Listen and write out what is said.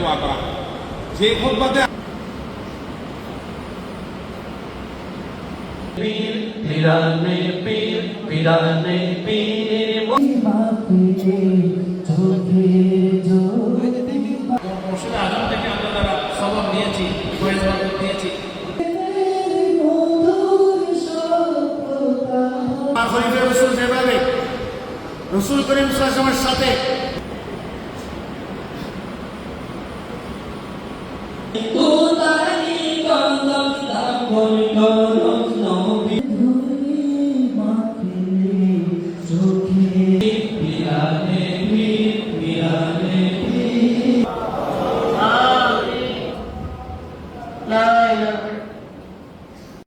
দোয়া করা। যে খুতবাতে পীর পিরানে পীর পিরানে পীর মসজিদে আজম থেকে আমরা যারা সবক নিয়েছি, ফয়েজ বরকত দিয়েছি, খলিফা রাসূল যেভাবে রাসূল করিম সাল্লাল্লাহু আলাইহি ওয়াসাল্লামের সাথে لا إله